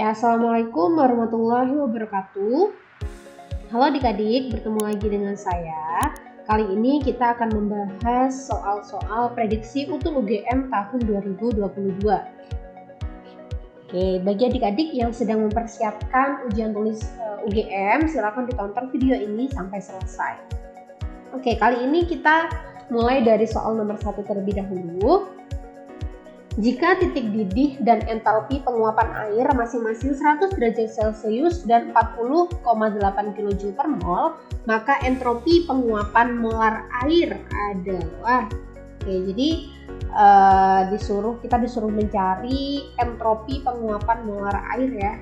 Assalamualaikum warahmatullahi wabarakatuh. Halo adik-adik, bertemu lagi dengan saya. Kali ini kita akan membahas soal-soal prediksi UTUL UGM tahun 2022. Oke, bagi adik-adik yang sedang mempersiapkan ujian tulis UGM, silakan ditonton video ini sampai selesai. Oke, kali ini kita mulai dari soal nomor 1 terlebih dahulu. Jika titik didih dan entalpi penguapan air masing-masing 100 derajat Celcius dan 40,8 kJ per mol, maka entropi penguapan molar air adalah. Oke, jadi kita disuruh mencari entropi penguapan molar air ya.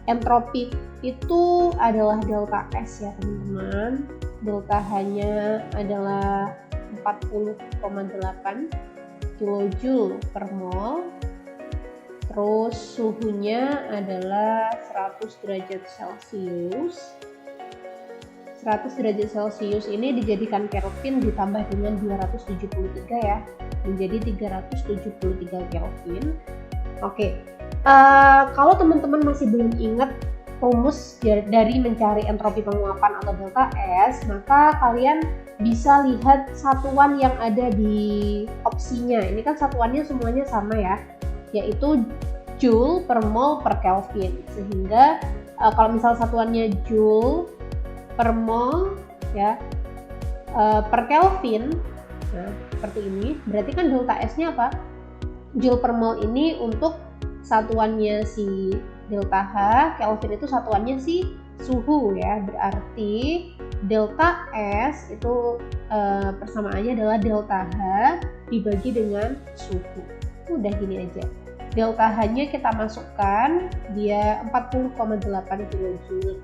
Entropi itu adalah delta S ya teman-teman. Delta H-nya adalah 40,8 kilojoule per mol, terus suhunya adalah 100 derajat Celcius. 100 derajat Celcius ini dijadikan Kelvin ditambah dengan 273 ya, menjadi 373 Kelvin. Oke, kalau teman-teman masih belum ingat rumus dari mencari entropi penguapan atau delta S, maka kalian bisa lihat satuan yang ada di opsinya. Ini kan satuannya semuanya sama ya, yaitu Joule per mol per Kelvin. Sehingga kalau misal satuannya Joule per mol ya per Kelvin, nah seperti ini, berarti kan delta S-nya apa? Joule per mol ini untuk satuannya si delta H, Kelvin itu satuannya si suhu ya, berarti delta S itu persamaannya adalah delta H dibagi dengan suhu. Udah gini aja. Delta H-nya kita masukkan, dia 40,8 kilojoule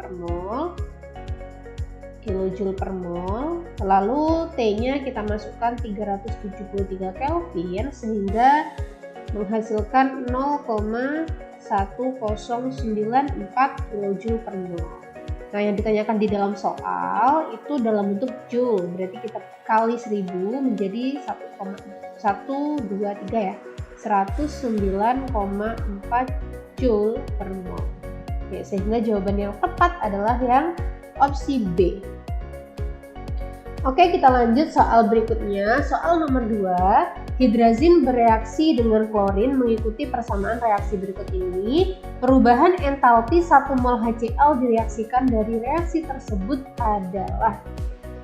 per mol. Lalu T-nya kita masukkan 373 Kelvin sehingga menghasilkan 0,1094 kilojoule per mol. Nah, yang ditanyakan di dalam soal itu dalam bentuk joule, berarti kita kali 1000 menjadi 1,123 ya, 109,4 joule per mol. Oke, sehingga jawaban yang tepat adalah yang opsi B. Oke, kita lanjut soal berikutnya. Soal nomor 2, hidrazin bereaksi dengan klorin mengikuti persamaan reaksi berikut ini. Perubahan entalpi 1 mol HCl direaksikan dari reaksi tersebut adalah.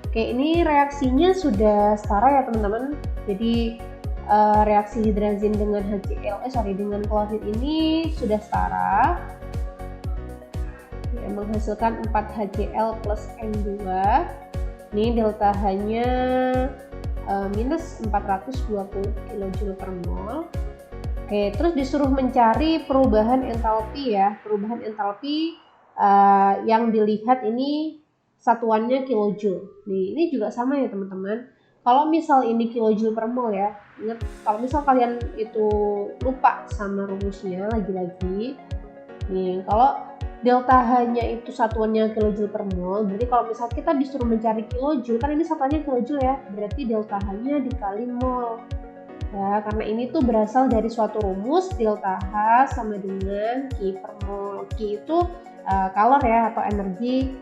Oke, ini reaksinya sudah setara ya teman-teman. Jadi reaksi hidrazin dengan dengan klorin ini sudah setara. Ya, menghasilkan 4 HCl plus N2. Ini delta H-nya minus 420 kJ per mol. Oke, terus disuruh mencari perubahan entalpi ya. Perubahan entalpi yang dilihat ini satuannya kilojoule. Nih, ini juga sama ya teman-teman. Kalau misal ini kilojoule per mol ya, ingat kalau misal kalian itu lupa sama rumusnya lagi-lagi. Nih, kalau delta H-nya itu satuannya kilojoule per mol, berarti kalau misal kita disuruh mencari kilojoule, kan ini satuannya kilojoule ya, berarti delta H-nya dikali mol. Ya, karena ini tuh berasal dari suatu rumus delta H sama dengan Q per mol. Q itu kalor ya atau energi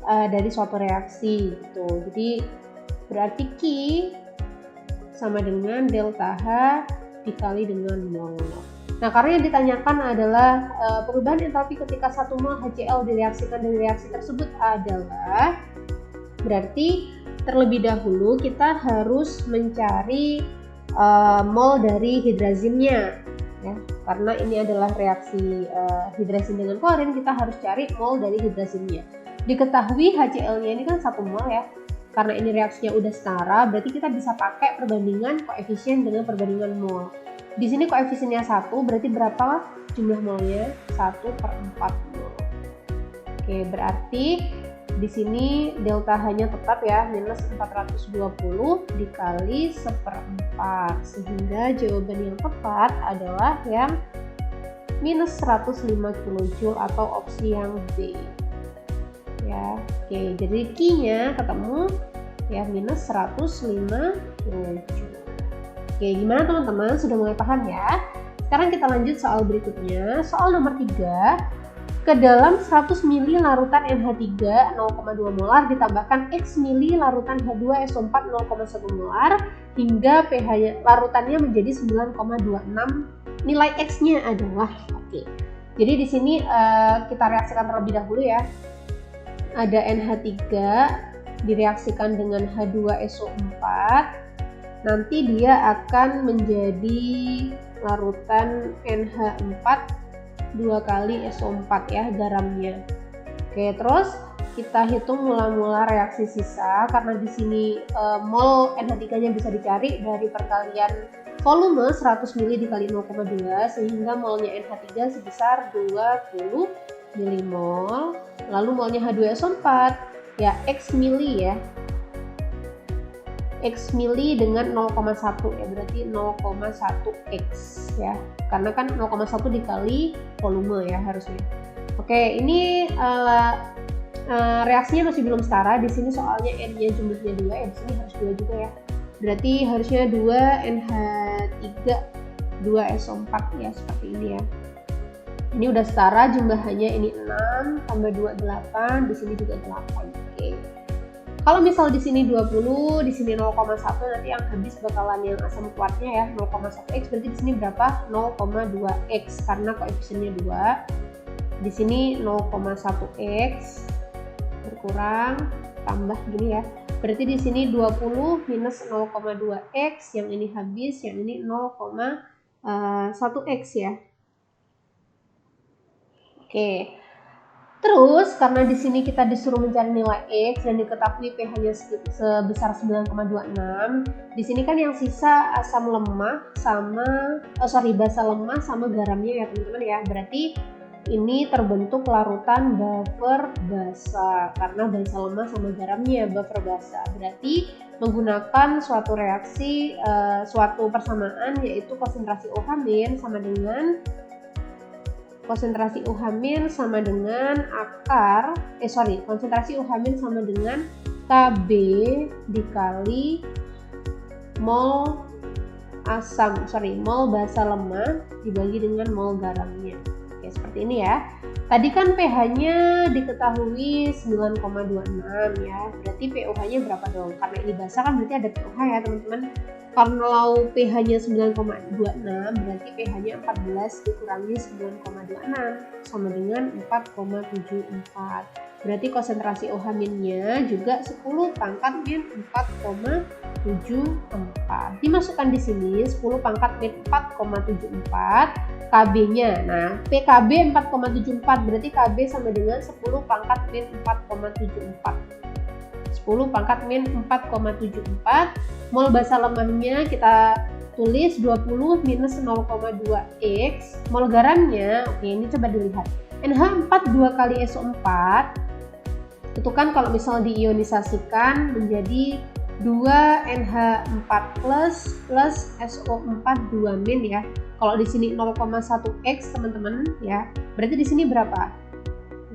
dari suatu reaksi gitu. Jadi berarti Q sama dengan delta H dikali dengan mol. Nah, karena yang ditanyakan adalah perubahan entalpi ketika 1 mol HCl direaksikan dari reaksi tersebut adalah, berarti terlebih dahulu kita harus mencari mol dari hidrazinnya ya. Karena ini adalah reaksi hidrazin dengan klorin, kita harus cari mol dari hidrazinnya. Diketahui HCl-nya ini kan 1 mol ya. Karena ini reaksinya udah setara, berarti kita bisa pakai perbandingan koefisien dengan perbandingan mol. Di sini koefisiennya 1, berarti berapa jumlah molnya? 1/4 mol. Oke, berarti di sini delta H-nya tetap ya, minus 420 dikali 1/4. Sehingga jawaban yang tepat adalah yang minus 105 kJ atau opsi yang B. Ya, oke, jadi Q-nya ketemu ya minus 105 kJ. Oke, gimana teman-teman? Sudah mulai paham ya? sekarang kita lanjut soal berikutnya. Soal nomor 3. Ke dalam 100 ml larutan NH3 0,2 molar ditambahkan X ml larutan H2SO4 0,1 molar hingga pH larutannya menjadi 9,26. Nilai X-nya adalah oke. Jadi di sini kita reaksikan terlebih dahulu ya. Ada NH3 direaksikan dengan H2SO4. Nanti dia akan menjadi larutan NH4 2 kali SO4 ya garamnya. Oke, terus kita hitung mula-mula reaksi sisa karena di sini mol NH3-nya bisa dicari dari perkalian volume 100 ml dikali 0,2 sehingga molnya NH3 sebesar 20 milimol. Lalu molnya H2SO4 ya X mili ya. X mili dengan 0,1 ya, berarti 0,1 X ya, karena kan 0,1 dikali volume ya harusnya. Oke, ini reaksinya masih belum setara. Di sini soalnya N-nya jumlahnya 2 ya, di sini harus 2 juga ya. Berarti harusnya 2 NH3 2 SO4 ya, seperti ini ya. Ini udah setara jumlahnya, ini 6 tambah 2 8, di sini juga 8. Oke. Kalau misal di sini 20, di sini 0,1, nanti yang habis bakalan yang asam kuatnya ya 0,1X, berarti di sini berapa? 0,2X karena koefisiennya 2. Di sini 0,1X berkurang tambah gini ya. Berarti di sini 20 minus 0,2X, yang ini habis, yang ini 0,1X ya. Oke. Terus karena di sini kita disuruh mencari nilai X dan diketahui pH-nya sebesar 9,26, di sini kan yang sisa asam lemah sama basa lemah sama garamnya ya teman-teman ya. Berarti ini terbentuk larutan buffer basa karena basa lemah sama garamnya buffer basa. Berarti menggunakan suatu reaksi, suatu persamaan yaitu konsentrasi OH- sama dengan konsentrasi OH- sama dengan konsentrasi OH- sama dengan Kb dikali mol mol basa lemah dibagi dengan mol garamnya. Oke, seperti ini ya. Tadi kan pH-nya diketahui 9,26 ya. Berarti pOH-nya berapa dong? Karena ini basa kan berarti ada pOH ya teman-teman. Kalau pH-nya 9,26 berarti pH-nya 14 dikurangi 9,26 sama dengan 4,74. Berarti konsentrasi OH-nya juga 10 pangkat min 4,74. Dimasukkan di sini 10 pangkat min 4,74 KB-nya. Nah, PKB 4,74 berarti KB sama dengan 10 pangkat min 4,74. 10 pangkat min 4,74. Mol basa lemahnya kita tulis 20 minus 0,2X. Mol garamnya, oke ini coba dilihat. NH4 2 kali SO4 itu kan kalau misal diionisasikan menjadi 2 NH4 plus SO4 2- ya. Kalau di sini 0,1X teman-teman ya. Berarti di sini berapa?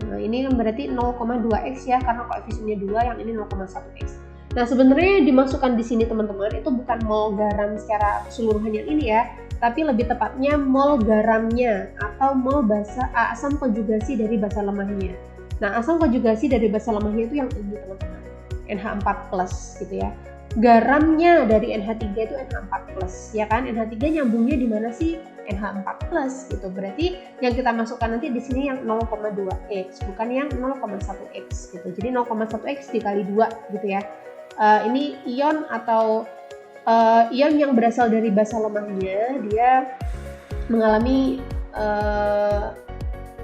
Nah, ini berarti 0,2X ya karena koefisiennya 2, yang ini 0,1X. Nah, sebenarnya dimasukkan di sini teman-teman itu bukan mol garam secara keseluruhannya ini ya, tapi lebih tepatnya mol garamnya atau mol asam konjugasi dari basa lemahnya. Nah, asam konjugasi dari basa lemahnya itu yang ini teman-teman, NH4+ gitu ya. Garamnya dari NH3 itu NH4+, ya kan? NH3 nyambungnya di mana sih? NH4+ gitu. Berarti yang kita masukkan nanti di sini yang 0,2X, bukan yang 0,1X gitu. Jadi 0,1X dikali 2 gitu ya. Ini ion atau ion yang berasal dari basa lemahnya, dia mengalami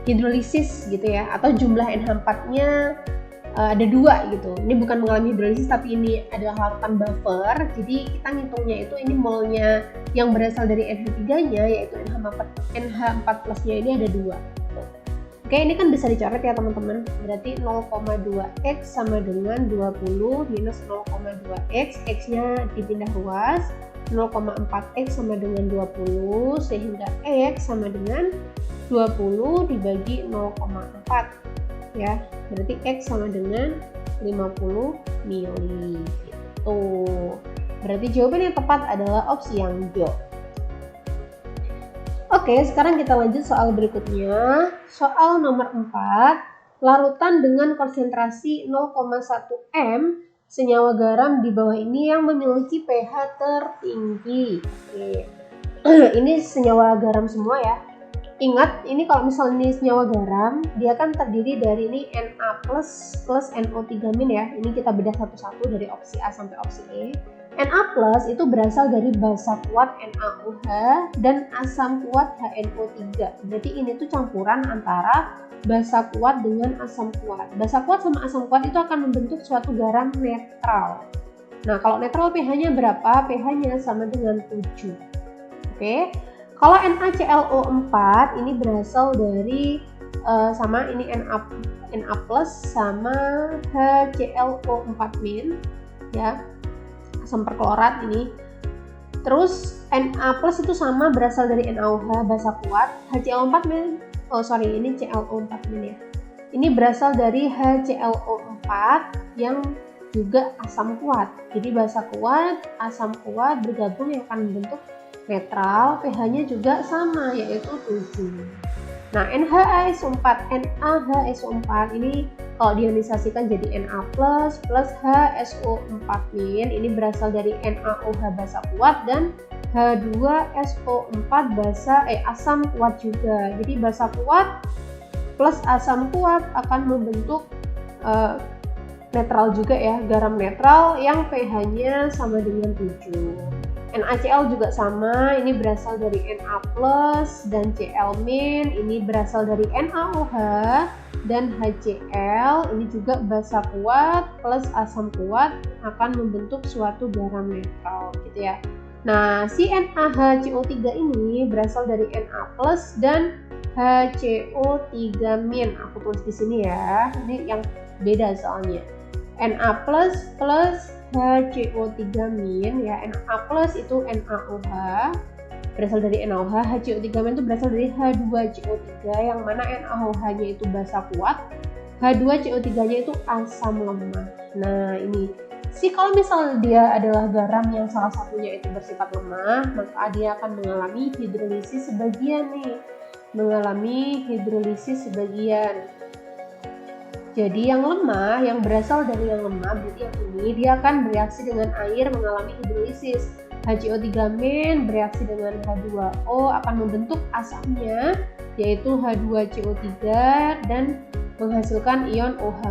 hidrolisis gitu ya, atau jumlah NH4-nya ada 2 gitu. Ini bukan mengalami hidrolisis tapi ini adalah larutan buffer. Jadi kita ngitungnya itu ini molnya yang berasal dari NH3-nya yaitu NH4+-nya ini ada 2. Oke, ini kan bisa dicoret ya teman-teman. Berarti 0,2X sama dengan 20 minus 0,2X, X-nya dipindah ruas. 0,4X sama dengan 20 sehingga X sama dengan 20 dibagi 0,4 ya. Berarti X sama dengan 50 mili gitu. Berarti jawaban yang tepat adalah opsi yang B. Oke, sekarang kita lanjut soal berikutnya. Soal nomor 4, larutan dengan konsentrasi 0,1 m senyawa garam di bawah ini yang memiliki pH tertinggi. Oke. Ini senyawa garam semua ya. Ingat, ini kalau misalnya ini senyawa garam, dia kan terdiri dari ini Na plus NO3- ya. Ini kita bedah satu-satu dari opsi A sampai opsi E. Na plus itu berasal dari basa kuat NaOH dan asam kuat HNO3. Berarti ini tuh campuran antara basa kuat dengan asam kuat. Basa kuat sama asam kuat itu akan membentuk suatu garam netral. Nah, kalau netral pH-nya berapa? pH-nya sama dengan 7. Oke. Kalau NaClO4 ini berasal dari sama ini Na plus sama HClO4- ya. Asam perklorat ini. Terus Na plus itu sama berasal dari NaOH basa kuat, HClO4- ini ClO4- ya. Ini berasal dari HClO4 yang juga asam kuat. Jadi basa kuat, asam kuat bergabung yang akan membentuk netral, pH-nya juga sama yaitu 7. Nah, NaHSO4 ini kalau diionisasikan jadi Na plus HSO4- ini berasal dari NaOH basa kuat dan H2SO4 asam kuat juga. Jadi basa kuat plus asam kuat akan membentuk netral juga ya, garam netral yang pH-nya sama dengan 7. NaCl juga sama, ini berasal dari Na plus dan Cl-, ini berasal dari NaOH dan HCl, ini juga basa kuat plus asam kuat akan membentuk suatu garam netral gitu ya. Nah, si NaHCO3 ini berasal dari Na plus dan HCO3-. Aku tulis di sini ya, ini yang beda soalnya. Na plus HCO3- ya. Na plus itu NaOH berasal dari NaOH, HCO3- itu berasal dari H2CO3 yang mana NaOH-nya itu basa kuat, H2CO3-nya itu asam lemah. Nah, ini kalau misalnya dia adalah garam yang salah satunya itu bersifat lemah, maka dia akan mengalami hidrolisis sebagian nih. Jadi yang lemah, yang berasal dari yang lemah, berarti yang ini dia akan bereaksi dengan air mengalami hidrolisis. HCO3- bereaksi dengan H2O akan membentuk asamnya yaitu H2CO3 dan menghasilkan ion OH-.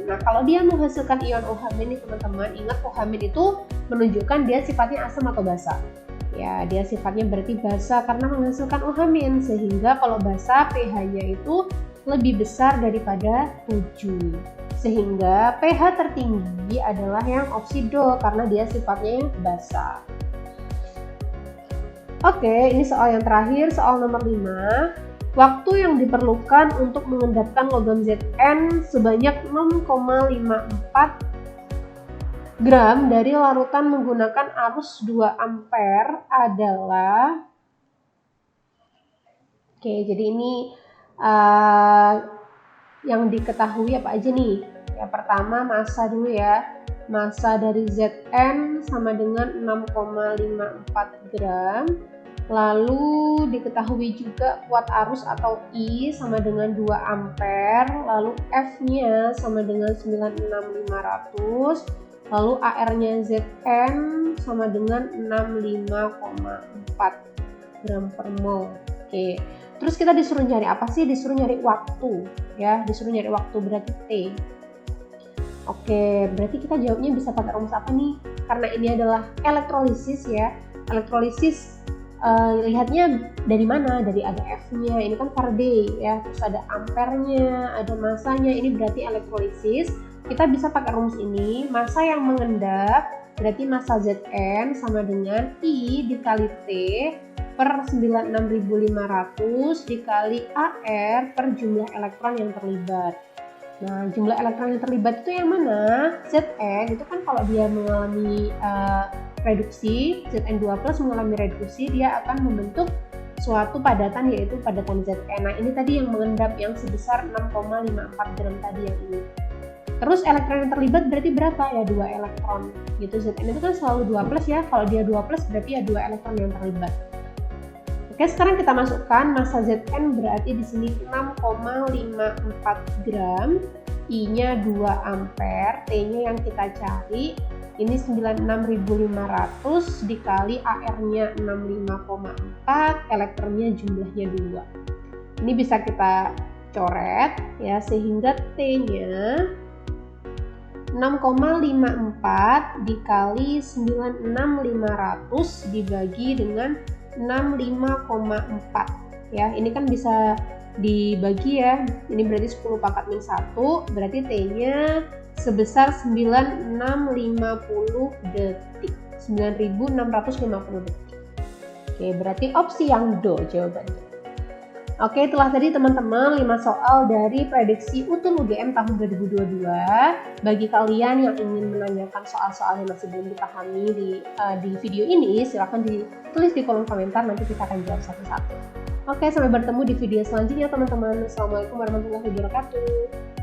Nah, kalau dia menghasilkan ion OH- nih teman-teman, ingat OH- itu menunjukkan dia sifatnya asam atau basa. Ya, dia sifatnya berarti basa karena menghasilkan OH-, sehingga kalau basa pH-nya itu lebih besar daripada 7. Sehingga pH tertinggi adalah yang opsi Do karena dia sifatnya basa. Oke, ini soal yang terakhir, soal nomor 5. Waktu yang diperlukan untuk mengendapkan logam Zn sebanyak 0,54 gram dari larutan menggunakan arus 2 ampere adalah jadi ini yang diketahui apa aja nih? Ya, pertama massa dulu ya. Massa dari Zn sama dengan 6,54 gram. Lalu diketahui juga kuat arus atau I sama dengan 2 ampere. Lalu F-nya sama dengan 96500. Lalu AR-nya Zn sama dengan 65,4 gram per mol. Oke. Terus kita disuruh nyari apa sih? Disuruh nyari waktu ya, disuruh nyari waktu berarti T. Oke, berarti kita jawabnya bisa pakai rumus apa nih? Karena ini adalah elektrolisis ya. Elektrolisis lihatnya dari mana? Dari ada F-nya, ini kan Faraday ya. Terus ada ampernya, ada massanya, ini berarti elektrolisis. Kita bisa pakai rumus ini, massa yang mengendap berarti massa Zn sama dengan I dikali T per 96.500 dikali AR per jumlah elektron yang terlibat. Nah, jumlah elektron yang terlibat itu yang mana? Zn itu kan kalau dia mengalami reduksi, Zn2+ mengalami reduksi, dia akan membentuk suatu padatan yaitu padatan Zn. Nah, ini tadi yang mengendap yang sebesar 6,54 gram tadi yang ini. Terus elektron yang terlibat berarti berapa? Ya 2 elektron. Gitu, Zn itu kan selalu 2+ ya. Kalau dia 2+ berarti ya 2 elektron yang terlibat. Oke, Oke, sekarang kita masukkan massa Zn berarti di sini 6,54 gram, I-nya 2 ampere, T-nya yang kita cari ini 96.500 dikali AR-nya 65,4, elektronnya jumlahnya 2. Ini bisa kita coret ya, sehingga T-nya 6,54 dikali 96.500 dibagi dengan 65,4 ya. Ini kan bisa dibagi ya. Ini berarti 10 pangkat min 1, berarti T-nya sebesar 9650 detik. 9650 detik. Oke, berarti opsi yang do jawabannya. Oke, itulah tadi teman-teman 5 soal dari prediksi UTUL UGM tahun 2022. Bagi kalian yang ingin menanyakan soal-soal yang masih belum dipahami di video ini, silahkan ditulis di kolom komentar, nanti kita akan jawab satu-satu. Oke, sampai bertemu di video selanjutnya teman-teman. Assalamualaikum warahmatullahi wabarakatuh.